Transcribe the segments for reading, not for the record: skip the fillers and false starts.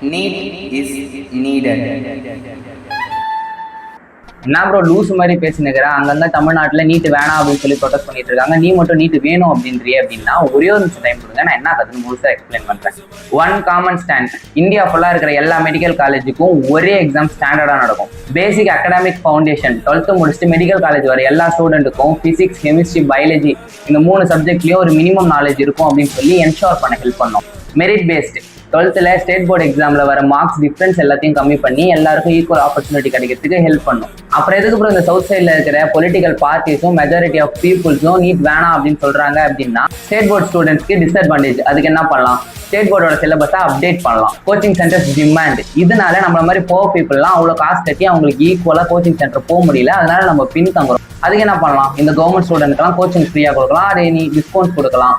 NEET is needed. என்ன bro loose மாதிரி பேசினுக்கிறேன். அங்கங்க தமிழ்நாட்டில் நீட் வேணாம் அப்படின்னு சொல்லி ப்ரொடெஸ்ட் பண்ணிட்டு இருக்காங்க. நீ மட்டும் நீட் வேணும் அப்படின்றியே அப்படின்னா ஒரே ஒரு நிமிஷம் டைம் கொடுங்க, நான் என்ன கற்றுன்னு முழுசாக எக்ஸ்பிளைன் பண்ணுறேன். One common stand. இந்தியா ஃபுல்லாக இருக்கிற எல்லா மெடிக்கல் காலேஜுக்கும் ஒரே எக்ஸாம் ஸ்டாண்டர்டாக நடக்கும். பேசிக் அகடாமிக் ஃபவுண்டேஷன் 12th முடிச்சுட்டு மெடிக்கல் காலேஜ் வர எல்லா ஸ்டூடெண்ட்டுக்கும் ஃபிசிக்ஸ், கெமிஸ்ட்ரி, பயாலஜி இந்த 3 சப்ஜெக்ட்லேயும் ஒரு மினிமம் நாலேஜ் இருக்கும் அப்படின்னு சொல்லி என்ஷோர் பண்ண ஹெல்ப் பண்ணோம். Merit based 12th state board எக்ஸாமில் வர மார்க்ஸ் டிஃப்ரென்ஸ் எல்லாத்தையும் கம்மி பண்ணி எல்லாருக்கும் ஈக்குவல் ஆப்பர்ச்சுனிட்டி கிடைக்கிறதுக்கு ஹெல்ப் பண்ணும். அப்புறம் எதுக்கு அப்புறம் இந்த சவுத் சைடில் இருக்கிற பொலிட்டிக்கல் பார்ட்டிஸும் மெஜாரிட்டி ஆஃப் பீப்புள்ஸும் நீட் வேணாம் அப்படின்னு சொல்கிறாங்க அப்படின்னா ஸ்டேட் போர்ட் ஸ்டூடெண்ட்ஸ்க்கு டிஸ்அட்வான்டேஜ். அதுக்கு என்ன பண்ணலாம்? ஸ்டேட் போர்டோட சிலபஸை அப்டேட் பண்ணலாம். Coaching centres demand. இதனால நம்மள மாதிரி போர் பீப்புளெலாம் அவ்வளோ காசு கட்டி அவங்களுக்கு ஈக்குவலாக கோச்சிங் சென்டர் போக முடியல. அதனால நம்ம பின் தங்குறோம். அதுக்கு என்ன பண்ணலாம்? இந்த கவர்மெண்ட் ஸ்டூடெண்ட்க்கெல்லாம் கோச்சிங் ஃப்ரீயாக கொடுக்கலாம், அதை நீ டிஸ்கவுண்ட் கொடுக்கலாம்.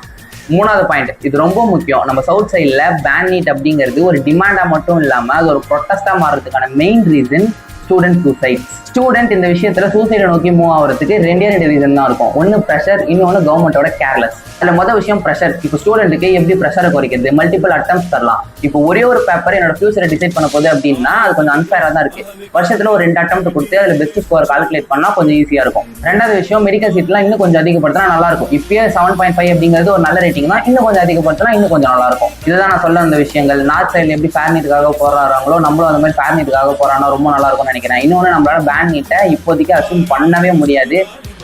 3வது பாயிண்ட், இது ரொம்ப முக்கியம். நம்ம சவுத் சைடில் பேன் நீட் அப்படிங்கிறது ஒரு டிமாண்டாக மட்டும் இல்லாமல் அது ஒரு ப்ரொட்டஸ்டாக மாறுறதுக்கான main reason student suicide. Student இந்த விஷயத்தில் சூசைடை நோக்கி மூவ் ஆகிறதுக்கு 2 ரீசன் தான் இருக்கும். ஒன்று ப்ரெஷர், இன்னொன்று கவர்மெண்ட்டோட கேர்லெஸ். அதில் மொதல் விஷயம் ப்ரெஷர். இப்போ ஸ்டூடெண்ட்டுக்கு எப்படி ப்ரெஷரை குறைக்கிறது? மல்டிபிள் அட்டம்ப்ட்ஸ் தரலாம். இப்போ ஒரே ஒரு பேப்பர் என்னோட ஃபியூச்சரை டிசைட் பண்ண போகுது அப்படின்னா அது கொஞ்சம் அன்ஃபேராக தான் இருக்குது. வருஷத்தில் ஒரு 2 அட்டம்ப்ட் கொடுத்து அதில் பெஸ்ட் ஸ்கோர் கால்குலேட் பண்ணால் கொஞ்சம் ஈஸியாக இருக்கும். 2வது விஷயம், மெடிக்கல் சீட்லாம் இன்னும் கொஞ்சம் அதிகப்படுத்தினா நல்லாயிருக்கும். இப்போயே 7.5 அப்படிங்கிறது ஒரு நல்ல ரேட்டிங் தான். இன்னும் கொஞ்சம் அதிகப்படுத்தினா இன்னும் கொஞ்சம் நல்லாயிருக்கும். இதுதான் நான் சொல்ல வந்த விஷயங்கள். நார்த் சைடில் எப்படி ஃபேர் நீட்டுக்காக போராடுறாங்களோ நம்மளும் அந்த மாதிரி ஃபேர் நீட்டுக்காக போராடினா ரொம்ப நல்லா இருக்கும்னு நினைக்கிறேன். இன்னொன்று, நம்மளால பேன் நீட்டை இப்போதைக்கு அசூம் பண்ணவே முடியாது.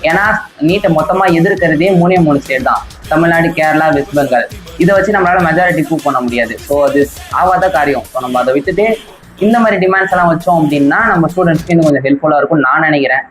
ஏன்னா நீட்டை மொத்தமாக எதிர்க்கிறதே 3 ஸ்டேட் தான், தமிழ்நாடு, கேரளா, வெஸ்ட் பெங்கால். இதை வச்சு நம்மளால மெஜாரிட்டி ப்ரூவ் பண்ண முடியாது. ஸோ அது ஆகாத காரியம். ஸோ நம்ம அதை விட்டுட்டு இந்த மாதிரி டிமாண்ட்ஸ் எல்லாம் வச்சோம் அப்படின்னா நம்ம ஸ்டூடெண்ட்ஸ்க்கு இன்னும் கொஞ்சம் ஹெல்ப்ஃபுல்லாக இருக்கும்னு நான் நினைக்கிறேன்.